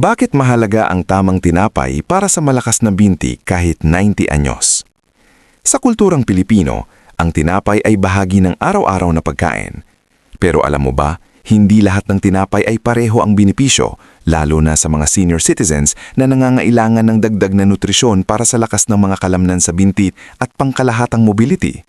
Bakit mahalaga ang tamang tinapay para sa malakas na binti kahit 90 anyos? Sa kulturang Pilipino, ang tinapay ay bahagi ng araw-araw na pagkain. Pero alam mo ba, hindi lahat ng tinapay ay pareho ang benepisyo, lalo na sa mga senior citizens na nangangailangan ng dagdag na nutrisyon para sa lakas ng mga kalamnan sa binti at pangkalahatang mobility.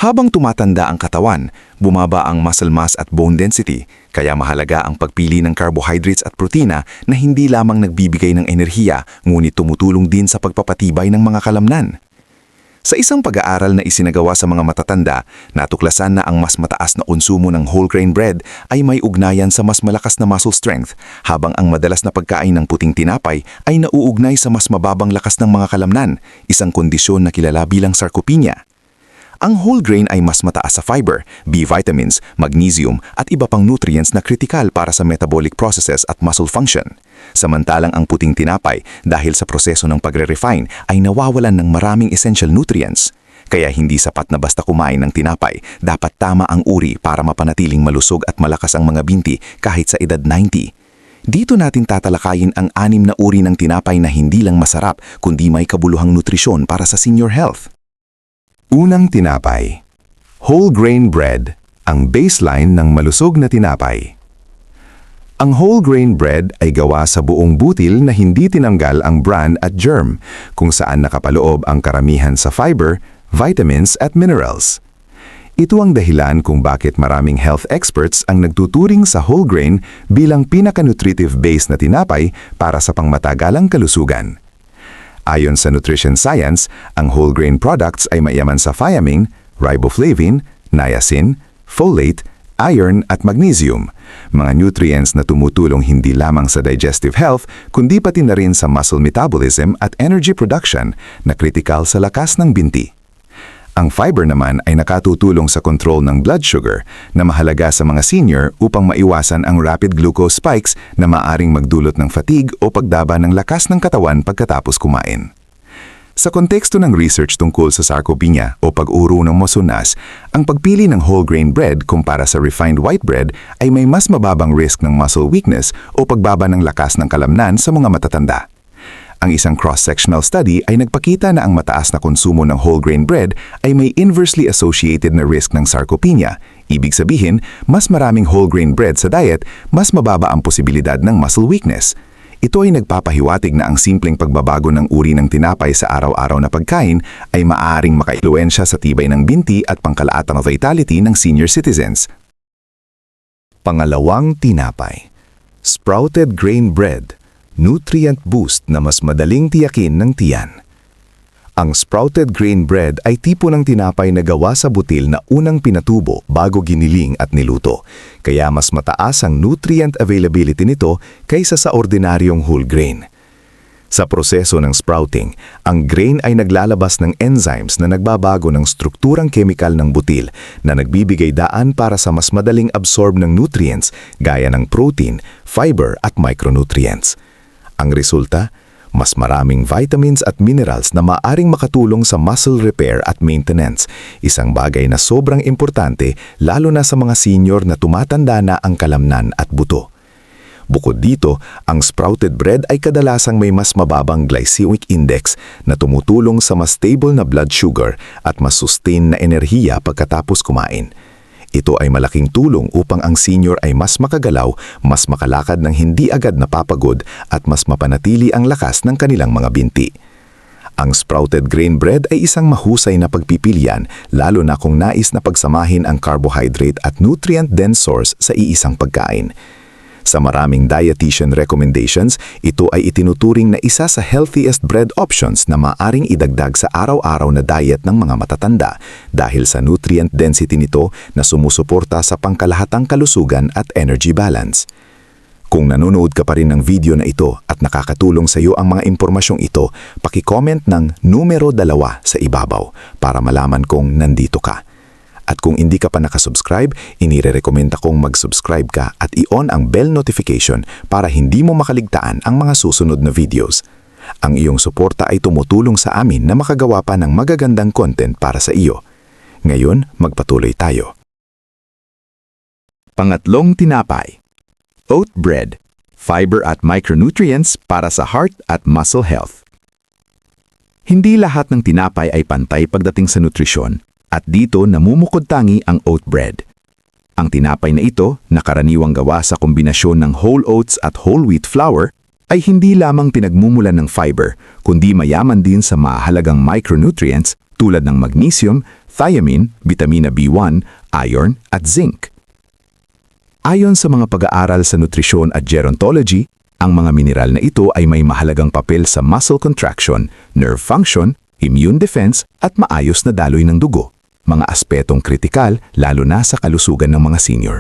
Habang tumatanda ang katawan, bumaba ang muscle mass at bone density, kaya mahalaga ang pagpili ng carbohydrates at protina na hindi lamang nagbibigay ng enerhiya, ngunit tumutulong din sa pagpapatibay ng mga kalamnan. Sa isang pag-aaral na isinagawa sa mga matatanda, natuklasan na ang mas mataas na konsumo ng whole grain bread ay may ugnayan sa mas malakas na muscle strength, habang ang madalas na pagkain ng puting tinapay ay nauugnay sa mas mababang lakas ng mga kalamnan, isang kondisyon na kilala bilang sarcopenia. Ang whole grain ay mas mataas sa fiber, B vitamins, magnesium at iba pang nutrients na kritikal para sa metabolic processes at muscle function. Samantalang ang puting tinapay, dahil sa proseso ng pagre-refine, ay nawawalan ng maraming essential nutrients. Kaya hindi sapat na basta kumain ng tinapay, dapat tama ang uri para mapanatiling malusog at malakas ang mga binti kahit sa edad 90. Dito natin tatalakayin ang 6 na uri ng tinapay na hindi lang masarap kundi may kabuluhang nutrisyon para sa senior health. Unang tinapay. Whole grain bread, ang baseline ng malusog na tinapay. Ang whole grain bread ay gawa sa buong butil na hindi tinanggal ang bran at germ, kung saan nakapaloob ang karamihan sa fiber, vitamins at minerals. Ito ang dahilan kung bakit maraming health experts ang nagtuturing sa whole grain bilang pinaka-nutritive base na tinapay para sa pangmatagalang kalusugan. Ayon sa nutrition science, ang whole grain products ay mayaman sa thiamine, riboflavin, niacin, folate, iron at magnesium, mga nutrients na tumutulong hindi lamang sa digestive health kundi pati na rin sa muscle metabolism at energy production na kritikal sa lakas ng binti. Ang fiber naman ay nakatutulong sa control ng blood sugar na mahalaga sa mga senior upang maiwasan ang rapid glucose spikes na maaring magdulot ng fatigue o pagdaba ng lakas ng katawan pagkatapos kumain. Sa konteksto ng research tungkol sa sarcopenia o pag-uro ng mosunas, ang pagpili ng whole grain bread kumpara sa refined white bread ay may mas mababang risk ng muscle weakness o pagbaba ng lakas ng kalamnan sa mga matatanda. Ang isang cross-sectional study ay nagpakita na ang mataas na konsumo ng whole grain bread ay may inversely associated na risk ng sarcopenia. Ibig sabihin, mas maraming whole grain bread sa diet, mas mababa ang posibilidad ng muscle weakness. Ito ay nagpapahiwatig na ang simpleng pagbabago ng uri ng tinapay sa araw-araw na pagkain ay maaaring makaimpluwensya sa tibay ng binti at pangkalahatang vitality ng senior citizens. Pangalawang tinapay. Sprouted grain bread. Nutrient boost na mas madaling tiyakin ng tiyan. Ang sprouted grain bread ay tipo ng tinapay na gawa sa butil na unang pinatubo bago giniling at niluto, kaya mas mataas ang nutrient availability nito kaysa sa ordinaryong whole grain. Sa proseso ng sprouting, ang grain ay naglalabas ng enzymes na nagbabago ng strukturang kemikal ng butil na nagbibigay daan para sa mas madaling absorb ng nutrients gaya ng protein, fiber at micronutrients. Ang resulta, mas maraming vitamins at minerals na maaring makatulong sa muscle repair at maintenance, isang bagay na sobrang importante lalo na sa mga senior na tumatanda na ang kalamnan at buto. Bukod dito, ang sprouted bread ay kadalasang may mas mababang glycemic index na tumutulong sa mas stable na blood sugar at mas sustain na enerhiya pagkatapos kumain. Ito ay malaking tulong upang ang senior ay mas makagalaw, mas makalakad ng hindi agad napapagod at mas mapanatili ang lakas ng kanilang mga binti. Ang sprouted grain bread ay isang mahusay na pagpipilian lalo na kung nais na pagsamahin ang carbohydrate at nutrient-dense source sa iisang pagkain. Sa maraming dietitian recommendations, ito ay itinuturing na isa sa healthiest bread options na maaring idagdag sa araw-araw na diet ng mga matatanda dahil sa nutrient density nito na sumusuporta sa pangkalahatang kalusugan at energy balance. Kung nanonood ka pa rin ng video na ito at nakakatulong sa iyo ang mga impormasyong ito, paki-comment ng numero 2 sa ibabaw para malaman kong nandito ka. At kung hindi ka pa nakasubscribe, inire-recommenda kong mag-subscribe ka at i-on ang bell notification para hindi mo makaligtaan ang mga susunod na videos. Ang iyong suporta ay tumutulong sa amin na makagawa pa ng magagandang content para sa iyo. Ngayon, magpatuloy tayo. Pangatlong tinapay. Oat bread. fiber at micronutrients para sa heart at muscle health. Hindi lahat ng tinapay ay pantay pagdating sa nutrisyon, at dito namumukod tangi ang oat bread. Ang tinapay na ito, na karaniwang gawa sa kombinasyon ng whole oats at whole wheat flour, ay hindi lamang pinagmumulan ng fiber, kundi mayaman din sa mahalagang micronutrients tulad ng magnesium, thiamine, vitamina B1, iron at zinc. Ayon sa mga pag-aaral sa nutrisyon at gerontology, ang mga mineral na ito ay may mahalagang papel sa muscle contraction, nerve function, immune defense at maayos na daloy ng dugo, mga aspetong kritikal lalo na sa kalusugan ng mga senior.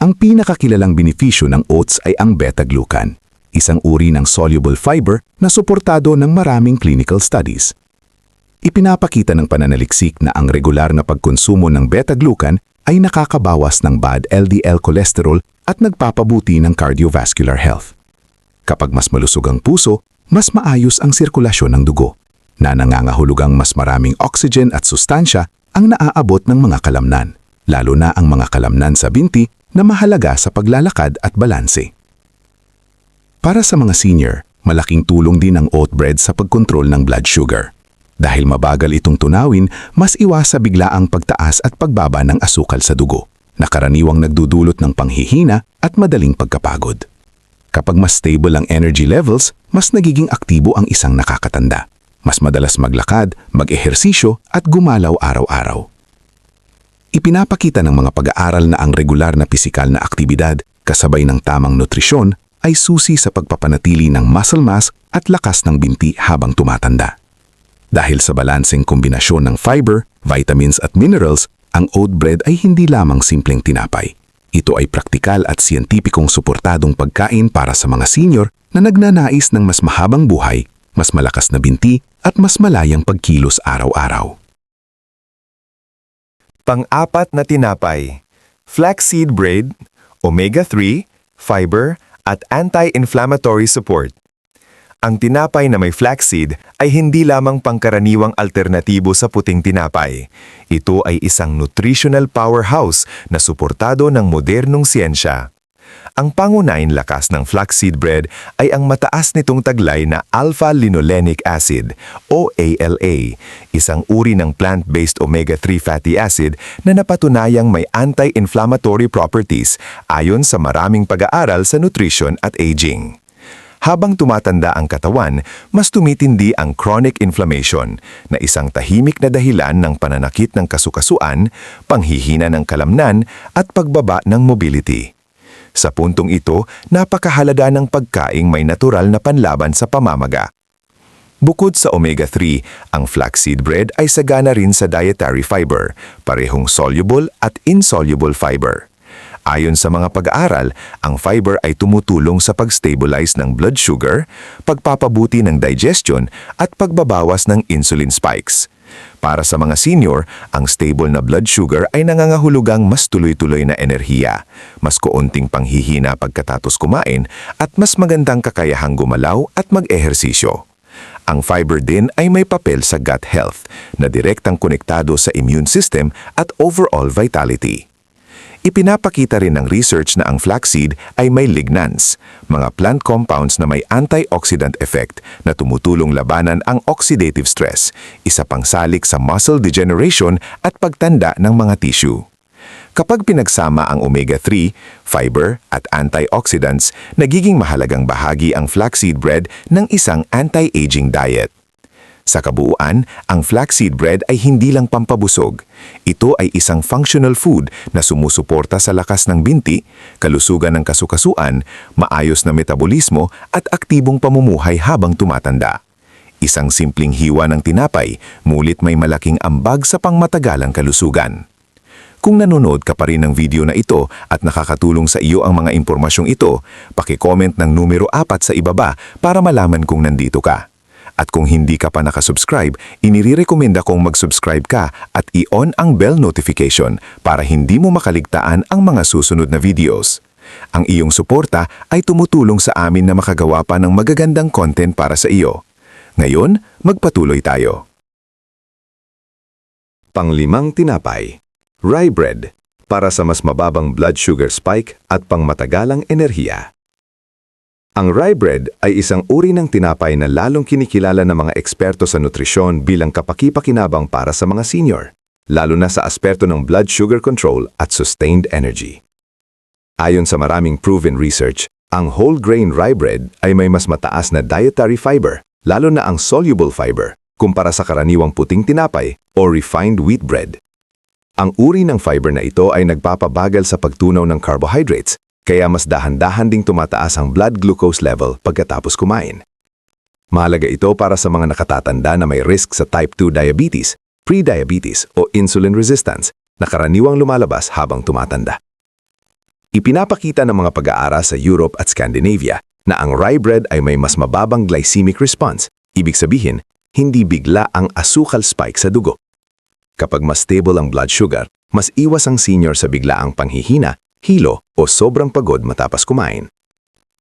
Ang pinakakilalang benepisyo ng oats ay ang beta-glucan, isang uri ng soluble fiber na suportado ng maraming clinical studies. Ipinapakita ng pananaliksik na ang regular na pagkonsumo ng beta-glucan ay nakakabawas ng bad LDL cholesterol at nagpapabuti ng cardiovascular health. Kapag mas malusog ang puso, mas maayos ang sirkulasyon ng dugo, na nangangahulugang mas maraming oxygen at sustansya ang naaabot ng mga kalamnan, lalo na ang mga kalamnan sa binti na mahalaga sa paglalakad at balanse. Para sa mga senior, malaking tulong din ang oat bread sa pagkontrol ng blood sugar. Dahil mabagal itong tunawin, mas iwas sa biglaang pagtaas at pagbaba ng asukal sa dugo, na karaniwang nagdudulot ng panghihina at madaling pagkapagod. Kapag mas stable ang energy levels, mas nagiging aktibo ang isang nakakatanda. Mas madalas maglakad, mag-ehersisyo at gumalaw araw-araw. Ipinapakita ng mga pag-aaral na ang regular na pisikal na aktibidad kasabay ng tamang nutrisyon ay susi sa pagpapanatili ng muscle mass at lakas ng binti habang tumatanda. Dahil sa balanseng kombinasyon ng fiber, vitamins at minerals, ang oat bread ay hindi lamang simpleng tinapay. Ito ay praktikal at siyentipikong suportadong pagkain para sa mga senior na nagnanais ng mas mahabang buhay, mas malakas na binti at mas malayang pagkilos araw-araw. Pang-apat na tinapay, flaxseed bread, omega-3, fiber at anti-inflammatory support. Ang tinapay na may flaxseed ay hindi lamang pangkaraniwang alternatibo sa puting tinapay. Ito ay isang nutritional powerhouse na suportado ng modernong siyensya. Ang pangunahing lakas ng flaxseed bread ay ang mataas nitong taglay na alpha-linolenic acid o ALA, isang uri ng plant-based omega-3 fatty acid na napatunayang may anti-inflammatory properties ayon sa maraming pag-aaral sa nutrition at aging. Habang tumatanda ang katawan, mas tumitindi ang chronic inflammation na isang tahimik na dahilan ng pananakit ng kasukasuan, panghihina ng kalamnan at pagbaba ng mobility. Sa puntong ito, napakahalaga ng pagkaing may natural na panlaban sa pamamaga. Bukod sa omega-3, ang flaxseed bread ay sagana rin sa dietary fiber, parehong soluble at insoluble fiber. Ayon sa mga pag-aaral, ang fiber ay tumutulong sa pag-stabilize ng blood sugar, pagpapabuti ng digestion at pagbabawas ng insulin spikes. Para sa mga senior, ang stable na blood sugar ay nangangahulugang mas tuloy-tuloy na enerhiya, mas kaunting panghihina pagkatapos kumain at mas magandang kakayahang gumalaw at mag-ehersisyo. Ang fiber din ay may papel sa gut health na direktang konektado sa immune system at overall vitality. Ipinapakita rin ng research na ang flaxseed ay may lignans, mga plant compounds na may antioxidant effect na tumutulong labanan ang oxidative stress, isa pang salik sa muscle degeneration at pagtanda ng mga tissue. Kapag pinagsama ang omega-3, fiber at antioxidants, nagiging mahalagang bahagi ang flaxseed bread ng isang anti-aging diet. Sa kabuuan, ang flaxseed bread ay hindi lang pampabusog. Ito ay isang functional food na sumusuporta sa lakas ng binti, kalusugan ng kasukasuan, maayos na metabolismo at aktibong pamumuhay habang tumatanda. Isang simpleng hiwa ng tinapay, ngunit may malaking ambag sa pangmatagalang kalusugan. Kung nanonood ka pa rin ng video na ito at nakakatulong sa iyo ang mga impormasyong ito, paki-comment ng numero 4 sa ibaba para malaman kung nandito ka. At kung hindi ka pa nakasubscribe, inirekomenda kong mag-subscribe ka at i-on ang bell notification para hindi mo makaligtaan ang mga susunod na videos. Ang iyong suporta ay tumutulong sa amin na makagawa pa ng magagandang content para sa iyo. Ngayon, magpatuloy tayo. Panglimang tinapay, rye bread, para sa mas mababang blood sugar spike at pangmatagalang enerhiya. Ang rye bread ay isang uri ng tinapay na lalong kinikilala ng mga eksperto sa nutrisyon bilang kapaki-pakinabang para sa mga senior, lalo na sa aspeto ng blood sugar control at sustained energy. Ayon sa maraming proven research, ang whole grain rye bread ay may mas mataas na dietary fiber, lalo na ang soluble fiber, kumpara sa karaniwang puting tinapay o refined wheat bread. Ang uri ng fiber na ito ay nagpapabagal sa pagtunaw ng carbohydrates, kaya mas dahan-dahan ding tumataas ang blood glucose level pagkatapos kumain. Mahalaga ito para sa mga nakatatanda na may risk sa type 2 diabetes, pre-diabetes o insulin resistance na karaniwang lumalabas habang tumatanda. Ipinapakita ng mga pag-aaral sa Europe at Scandinavia na ang rye bread ay may mas mababang glycemic response, ibig sabihin, hindi bigla ang asukal spike sa dugo. Kapag mas stable ang blood sugar, mas iwas ang senior sa biglaang panghihina, hilo o sobrang pagod matapos kumain.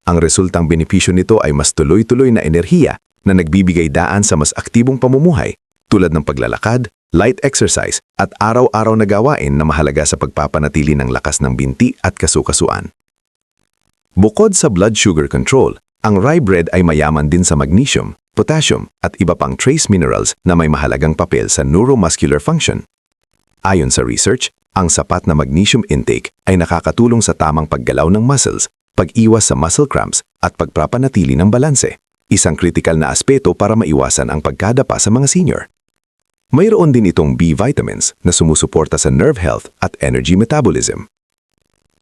Ang resultang benepisyo nito ay mas tuloy-tuloy na enerhiya na nagbibigay daan sa mas aktibong pamumuhay tulad ng paglalakad, light exercise at araw-araw na gawain na mahalaga sa pagpapanatili ng lakas ng binti at kasukasuan. Bukod sa blood sugar control, ang rye bread ay mayaman din sa magnesium, potassium at iba pang trace minerals na may mahalagang papel sa neuromuscular function. Ayon sa research, ang sapat na magnesium intake ay nakakatulong sa tamang paggalaw ng muscles, pag-iwas sa muscle cramps at pagpapanatili ng balanse, isang kritikal na aspeto para maiwasan ang pagkadapa sa mga senior. Mayroon din itong B vitamins na sumusuporta sa nerve health at energy metabolism.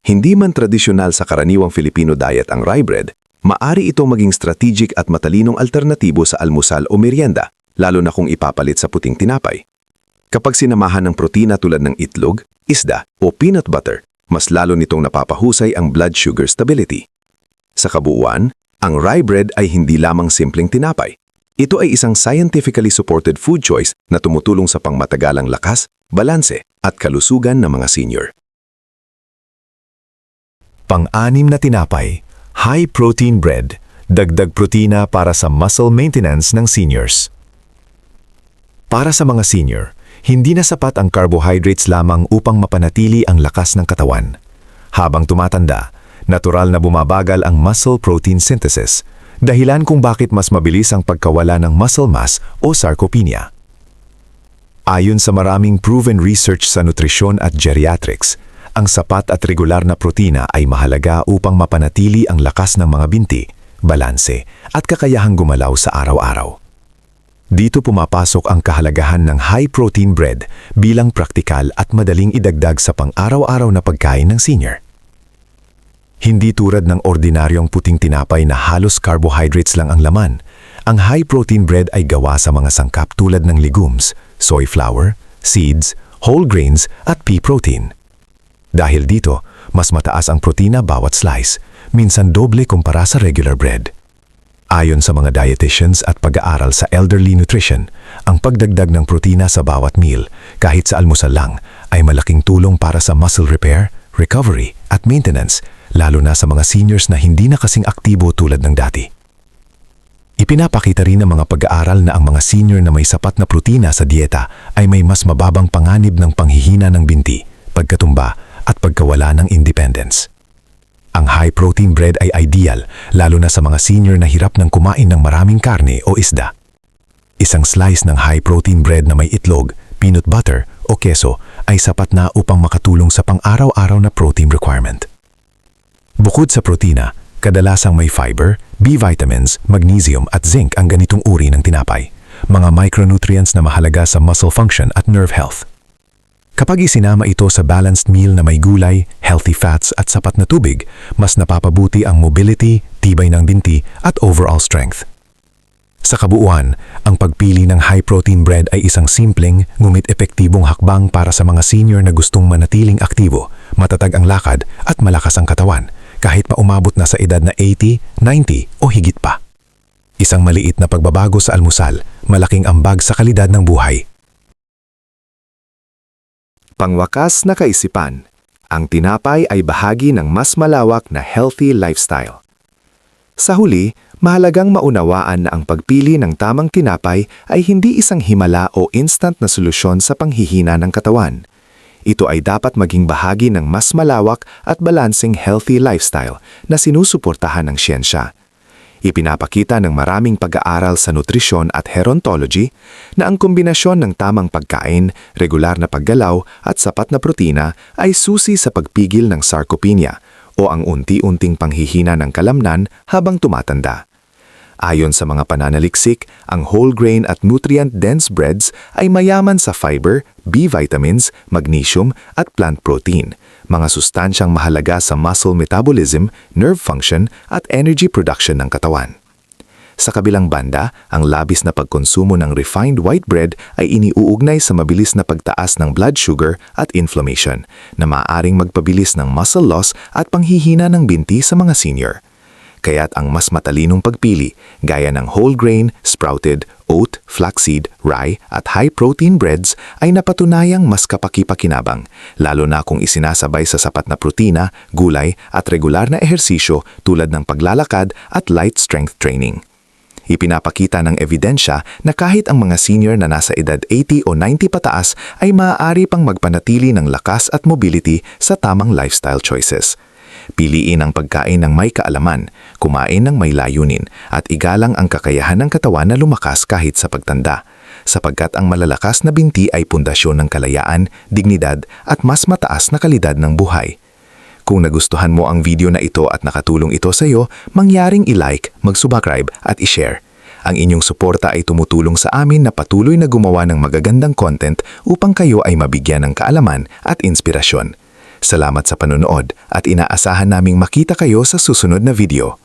Hindi man tradisyonal sa karaniwang Filipino diet ang rye bread, maari itong maging strategic at matalinong alternatibo sa almusal o merienda, lalo na kung ipapalit sa puting tinapay. Kapag sinamahan ng protina tulad ng itlog, isda o peanut butter, mas lalo nitong napapahusay ang blood sugar stability. Sa kabuuan, ang rye bread ay hindi lamang simpleng tinapay. Ito ay isang scientifically supported food choice na tumutulong sa pangmatagalang lakas, balanse at kalusugan ng mga senior. Pang-anim na tinapay, high-protein bread, dagdag protina para sa muscle maintenance ng seniors. Para sa mga senior, hindi na sapat ang carbohydrates lamang upang mapanatili ang lakas ng katawan. Habang tumatanda, natural na bumabagal ang muscle protein synthesis, dahilan kung bakit mas mabilis ang pagkawala ng muscle mass o sarcopenia. Ayon sa maraming proven research sa nutrisyon at geriatrics, ang sapat at regular na protina ay mahalaga upang mapanatili ang lakas ng mga binti, balanse at kakayahang gumalaw sa araw-araw. Dito pumapasok ang kahalagahan ng high-protein bread bilang praktikal at madaling idagdag sa pang-araw-araw na pagkain ng senior. Hindi tulad ng ordinaryong puting tinapay na halos carbohydrates lang ang laman, ang high-protein bread ay gawa sa mga sangkap tulad ng legumes, soy flour, seeds, whole grains at pea protein. Dahil dito, mas mataas ang protina bawat slice, minsan doble kumpara sa regular bread. Ayon sa mga dietitians at pag-aaral sa elderly nutrition, ang pagdagdag ng protina sa bawat meal, kahit sa almusal lang, ay malaking tulong para sa muscle repair, recovery at maintenance, lalo na sa mga seniors na hindi na kasing aktibo tulad ng dati. Ipinapakita rin ng mga pag-aaral na ang mga senior na may sapat na protina sa dieta ay may mas mababang panganib ng panghihina ng binti, pagkatumba at pagkawala ng independence. Ang high-protein bread ay ideal, lalo na sa mga senior na hirap ng kumain ng maraming karne o isda. Isang slice ng high-protein bread na may itlog, peanut butter o keso ay sapat na upang makatulong sa pang-araw-araw na protein requirement. Bukod sa protina, kadalasang may fiber, B vitamins, magnesium at zinc ang ganitong uri ng tinapay, mga micronutrients na mahalaga sa muscle function at nerve health. Kapag isinama ito sa balanced meal na may gulay, healthy fats at sapat na tubig, mas napapabuti ang mobility, tibay ng binti at overall strength. Sa kabuuan, ang pagpili ng high-protein bread ay isang simpleng, ngunit epektibong hakbang para sa mga senior na gustong manatiling aktibo, matatag ang lakad at malakas ang katawan, kahit maumabot na sa edad na 80, 90 o higit pa. Isang maliit na pagbabago sa almusal, malaking ambag sa kalidad ng buhay. Pangwakas na kaisipan, ang tinapay ay bahagi ng mas malawak na healthy lifestyle. Sa huli, mahalagang maunawaan na ang pagpili ng tamang tinapay ay hindi isang himala o instant na solusyon sa panghihina ng katawan. Ito ay dapat maging bahagi ng mas malawak at balancing healthy lifestyle na sinusuportahan ng siyensya. Ipinapakita ng maraming pag-aaral sa nutrisyon at gerontology na ang kombinasyon ng tamang pagkain, regular na paggalaw at sapat na protina ay susi sa pagpigil ng sarcopenia o ang unti-unting panghihina ng kalamnan habang tumatanda. Ayon sa mga pananaliksik, ang whole grain at nutrient-dense breads ay mayaman sa fiber, B vitamins, magnesium at plant protein, mga sustansyang mahalaga sa muscle metabolism, nerve function at energy production ng katawan. Sa kabilang banda, ang labis na pagkonsumo ng refined white bread ay iniuugnay sa mabilis na pagtaas ng blood sugar at inflammation na maaaring magpabilis ng muscle loss at panghihina ng binti sa mga senior. Kaya't ang mas matalinong pagpili, gaya ng whole grain, sprouted, oat, flaxseed, rye at high-protein breads ay napatunayang mas kapaki-pakinabang, lalo na kung isinasabay sa sapat na protina, gulay at regular na ehersisyo tulad ng paglalakad at light strength training. Ipinapakita ng ebidensya na kahit ang mga senior na nasa edad 80 o 90 pataas ay maaari pang magpanatili ng lakas at mobility sa tamang lifestyle choices. Piliin ang pagkain ng may kaalaman, kumain ng may layunin, at igalang ang kakayahan ng katawan na lumakas kahit sa pagtanda, sapagkat ang malalakas na binti ay pundasyon ng kalayaan, dignidad at mas mataas na kalidad ng buhay. Kung nagustuhan mo ang video na ito at nakatulong ito sa iyo, mangyaring i-like, mag-subscribe at i-share. Ang inyong suporta ay tumutulong sa amin na patuloy na gumawa ng magagandang content upang kayo ay mabigyan ng kaalaman at inspirasyon. Salamat sa panonood at inaasahan naming makita kayo sa susunod na video.